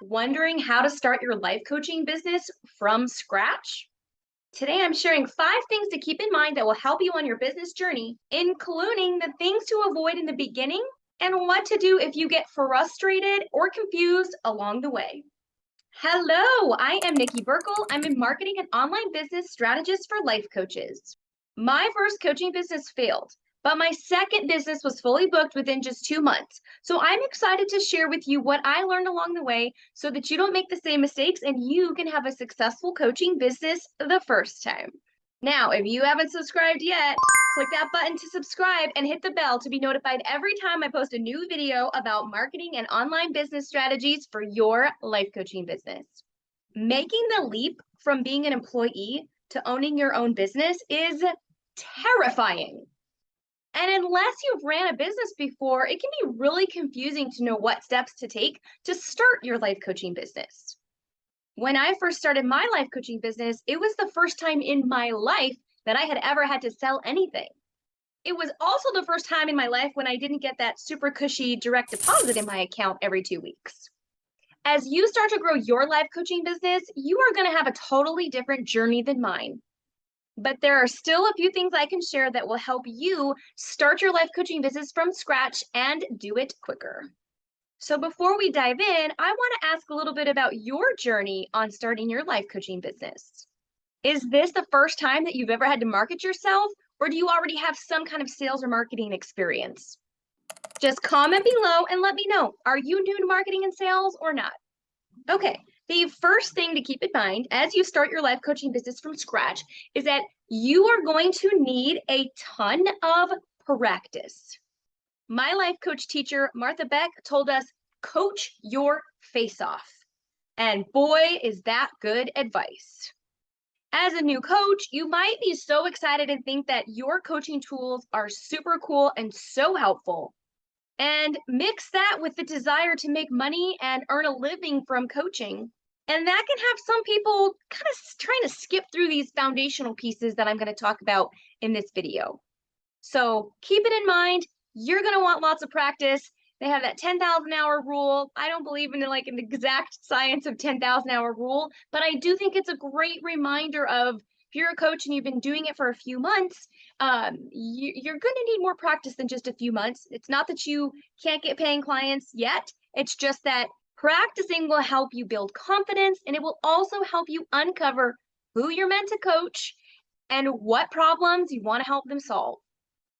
Wondering how to start your life coaching business from scratch? Today, I'm sharing 5 things to keep in mind that will help you on your business journey, including the things to avoid in the beginning and what to do if you get frustrated or confused along the way. Hello, I am Nikki Berkel. I'm a marketing and online business strategist for life coaches. My first coaching business failed, but my second business was fully booked within just 2 months. So I'm excited to share with you what I learned along the way so that you don't make the same mistakes and you can have a successful coaching business the first time. Now, if you haven't subscribed yet, click that button to subscribe and hit the bell to be notified every time I post a new video about marketing and online business strategies for your life coaching business. Making the leap from being an employee to owning your own business is terrifying. And unless you've ran a business before, it can be really confusing to know what steps to take to start your life coaching business. When I first started my life coaching business, it was the first time in my life that I had ever had to sell anything. It was also the first time in my life when I didn't get that super cushy direct deposit in my account every 2 weeks. As you start to grow your life coaching business, you are going to have a totally different journey than mine. But there are still a few things I can share that will help you start your life coaching business from scratch and do it quicker. So before we dive in, I want to ask a little bit about your journey on starting your life coaching business. Is this the first time that you've ever had to market yourself, or do you already have some kind of sales or marketing experience? Just comment below and let me know. Are you new to marketing and sales or not? Okay, the first thing to keep in mind as you start your life coaching business from scratch is that you are going to need a ton of practice. My life coach teacher, Martha Beck, told us, coach your face off. And boy, is that good advice. As a new coach, you might be so excited and think that your coaching tools are super cool and so helpful. And mix that with the desire to make money and earn a living from coaching. And that can have some people kind of trying to skip through these foundational pieces that I'm going to talk about in this video. So keep it in mind. You're going to want lots of practice. They have that 10,000 hour rule. I don't believe in like an exact science of 10,000 hour rule, but I do think it's a great reminder of if you're a coach and you've been doing it for a few months, you're going to need more practice than just a few months. It's not that you can't get paying clients yet. It's just that practicing will help you build confidence, and it will also help you uncover who you're meant to coach and what problems you want to help them solve.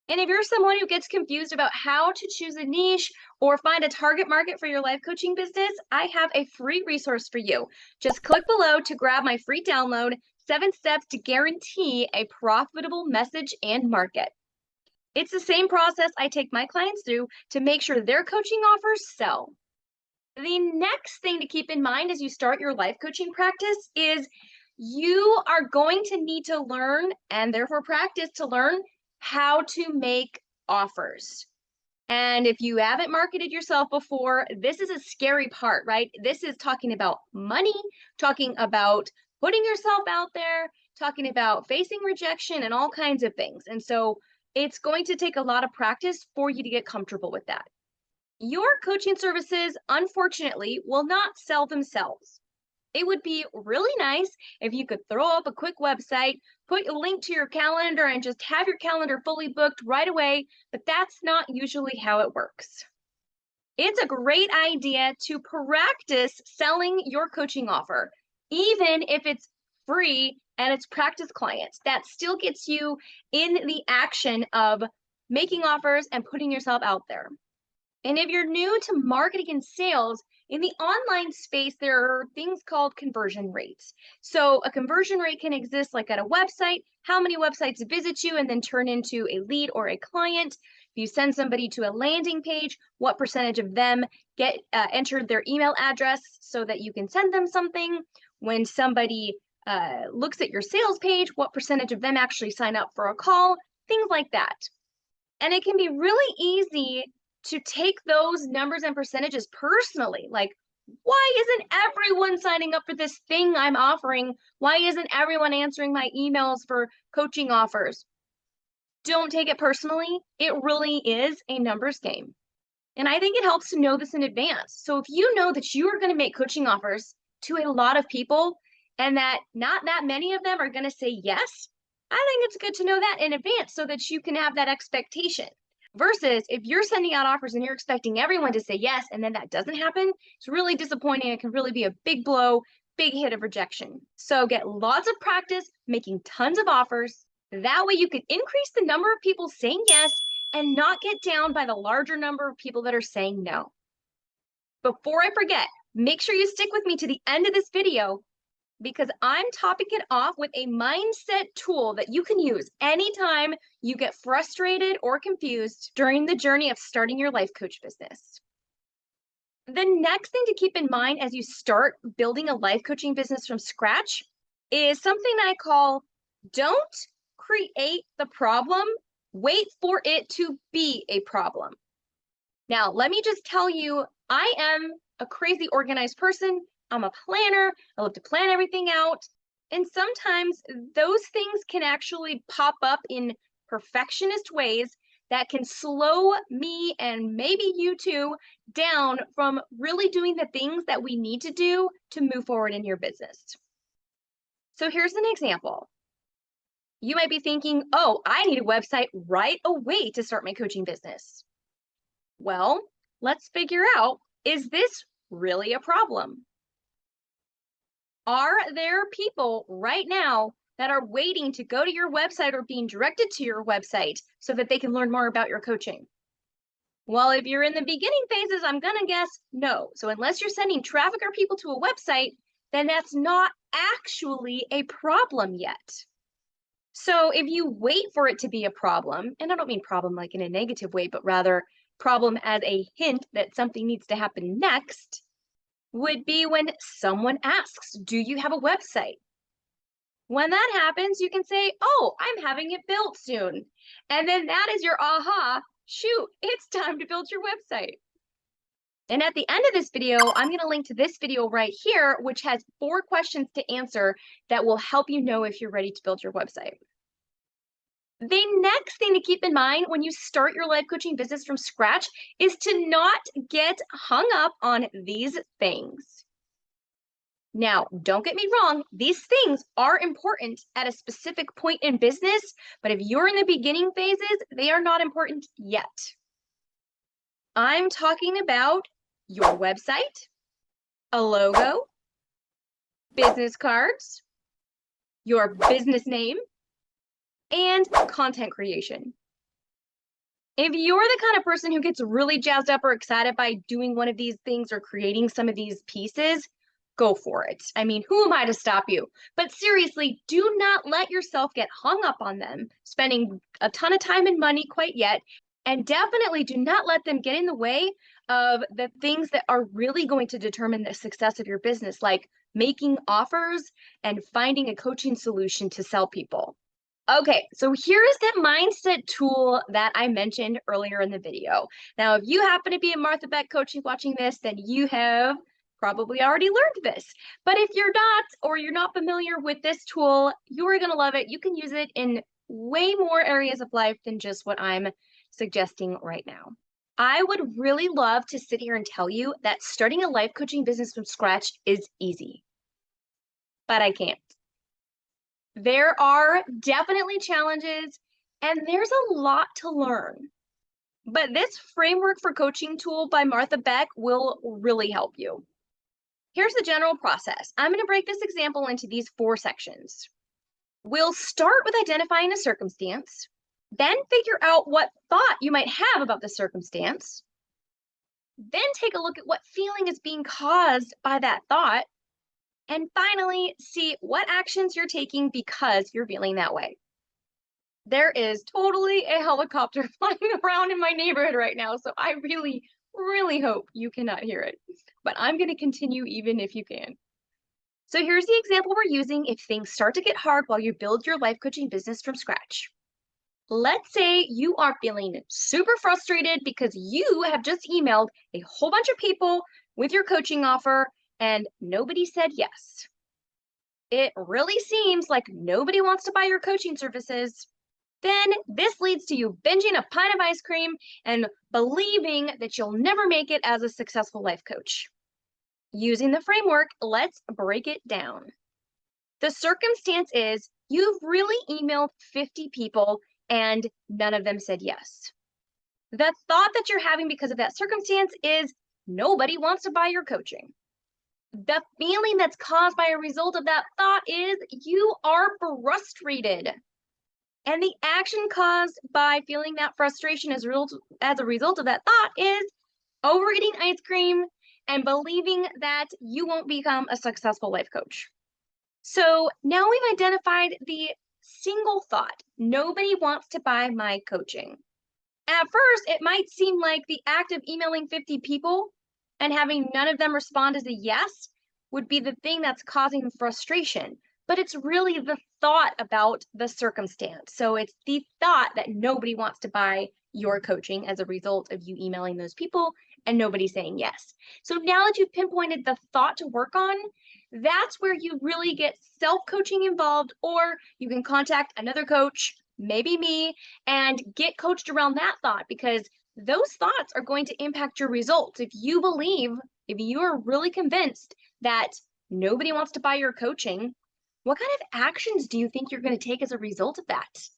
And if you're someone who gets confused about how to choose a niche or find a target market for your life coaching business, I have a free resource for you. Just click below to grab my free download, 7 Steps to Guarantee a Profitable Message and Market. It's the same process I take my clients through to make sure their coaching offers sell. The next thing to keep in mind as you start your life coaching practice is you are going to need to learn and therefore practice to learn how to make offers. And if you haven't marketed yourself before, this is a scary part, right? This is talking about money, talking about putting yourself out there, talking about facing rejection and all kinds of things. And so it's going to take a lot of practice for you to get comfortable with that. Your coaching services, unfortunately, will not sell themselves. It would be really nice if you could throw up a quick website, put a link to your calendar, and just have your calendar fully booked right away, but that's not usually how it works. It's a great idea to practice selling your coaching offer, even if it's free and it's practice clients. That still gets you in the action of making offers and putting yourself out there. And if you're new to marketing and sales, in the online space, there are things called conversion rates. So a conversion rate can exist like at a website, how many websites visit you and then turn into a lead or a client. If you send somebody to a landing page, what percentage of them get entered their email address so that you can send them something. When somebody looks at your sales page, what percentage of them actually sign up for a call, things like that. And it can be really easy to take those numbers and percentages personally. Like, why isn't everyone signing up for this thing I'm offering? Why isn't everyone answering my emails for coaching offers? Don't take it personally. It really is a numbers game. And I think it helps to know this in advance. So if you know that you are going to make coaching offers to a lot of people and that not that many of them are going to say yes, I think it's good to know that in advance so that you can have that expectation. Versus if you're sending out offers and you're expecting everyone to say yes and then that doesn't happen, it's really disappointing. It can really be a big blow, big hit of rejection. So get lots of practice making tons of offers. That way you can increase the number of people saying yes and not get down by the larger number of people that are saying no. Before I forget, make sure you stick with me to the end of this video because I'm topping it off with a mindset tool that you can use anytime you get frustrated or confused during the journey of starting your life coach business. The next thing to keep in mind as you start building a life coaching business from scratch is something I call don't create the problem, wait for it to be a problem. Now, let me just tell you, I am a crazy organized person. I'm a planner. I love to plan everything out. And sometimes those things can actually pop up in perfectionist ways that can slow me and maybe you too down from really doing the things that we need to do to move forward in your business. So here's an example. You might be thinking, oh, I need a website right away to start my coaching business. Well, let's figure out, is this really a problem? Are there people right now that are waiting to go to your website or being directed to your website so that they can learn more about your coaching? Well, if you're in the beginning phases, I'm going to guess no. So unless you're sending traffic or people to a website, then that's not actually a problem yet. So if you wait for it to be a problem, and I don't mean problem like in a negative way, but rather problem as a hint that something needs to happen next, would be when someone asks, do you have a website? When that happens, you can say, oh, I'm having it built soon. And then that is your aha, shoot, it's time to build your website. And at the end of this video, I'm going to link to this video right here, which has 4 questions to answer that will help you know if you're ready to build your website. The next thing to keep in mind when you start your life coaching business from scratch is to not get hung up on these things. Now, don't get me wrong, these things are important at a specific point in business, but if you're in the beginning phases, they are not important yet. I'm talking about your website, a logo, business cards, your business name, and content creation. If you're the kind of person who gets really jazzed up or excited by doing one of these things or creating some of these pieces, go for it. I mean, who am I to stop you? But seriously, do not let yourself get hung up on them, spending a ton of time and money quite yet. And definitely do not let them get in the way of the things that are really going to determine the success of your business, like making offers and finding a coaching solution to sell people. Okay, so here is that mindset tool that I mentioned earlier in the video. Now, if you happen to be a Martha Beck coaching watching this, then you have probably already learned this. But if you're not, or you're not familiar with this tool, you're going to love it. You can use it in way more areas of life than just what I'm suggesting right now. I would really love to sit here and tell you that starting a life coaching business from scratch is easy, but I can't. There are definitely challenges and there's a lot to learn. But this framework for coaching tool by Martha Beck will really help you. Here's the general process. I'm going to break this example into these 4 sections. We'll start with identifying a circumstance, then figure out what thought you might have about the circumstance, then take a look at what feeling is being caused by that thought, and finally, see what actions you're taking because you're feeling that way. There is totally a helicopter flying around in my neighborhood right now, so I really, really hope you cannot hear it. But I'm going to continue even if you can. So here's the example we're using if things start to get hard while you build your life coaching business from scratch. Let's say you are feeling super frustrated because you have just emailed a whole bunch of people with your coaching offer and nobody said yes. It really seems like nobody wants to buy your coaching services. Then this leads to you binging a pint of ice cream and believing that you'll never make it as a successful life coach. Using the framework, let's break it down. The circumstance is you've really emailed 50 people and none of them said yes. The thought that you're having because of that circumstance is nobody wants to buy your coaching. The feeling that's caused by a result of that thought is you are frustrated. And the action caused by feeling that frustration as a result of that thought is overeating ice cream and believing that you won't become a successful life coach. So now we've identified the single thought. Nobody wants to buy my coaching. At first, it might seem like the act of emailing 50 people and having none of them respond as a yes would be the thing that's causing frustration, but it's really the thought about the circumstance. So it's the thought that nobody wants to buy your coaching as a result of you emailing those people and nobody saying yes. So now that you've pinpointed the thought to work on, that's where you really get self-coaching involved, or you can contact another coach, maybe me, and get coached around that thought, because those thoughts are going to impact your results. If you are really convinced that nobody wants to buy your coaching, what kind of actions do you think you're going to take as a result of that?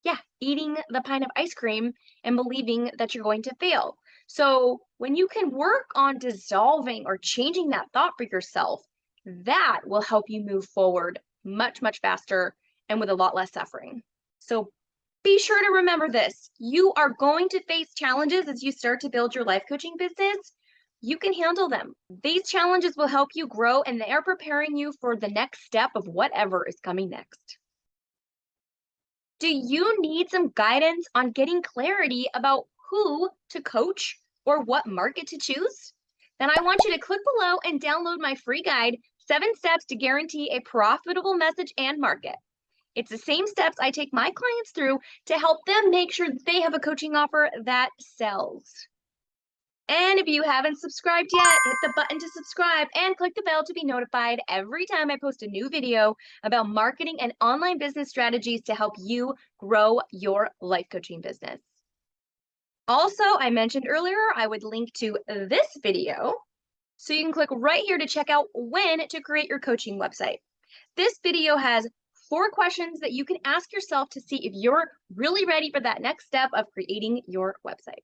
Yeah, eating the pint of ice cream and believing that you're going to fail. So when you can work on dissolving or changing that thought for yourself, that will help you move forward much, much faster and with a lot less suffering. So be sure to remember this. You are going to face challenges as you start to build your life coaching business. You can handle them. These challenges will help you grow, and they are preparing you for the next step of whatever is coming next. Do you need some guidance on getting clarity about who to coach or what market to choose? Then I want you to click below and download my free guide, 7 Steps to Guarantee a Profitable Message and Market. It's the same steps I take my clients through to help them make sure that they have a coaching offer that sells. And if you haven't subscribed yet, hit the button to subscribe and click the bell to be notified every time I post a new video about marketing and online business strategies to help you grow your life coaching business. Also, I mentioned earlier, I would link to this video, so you can click right here to check out when to create your coaching website. This video has 4 questions that you can ask yourself to see if you're really ready for that next step of creating your website.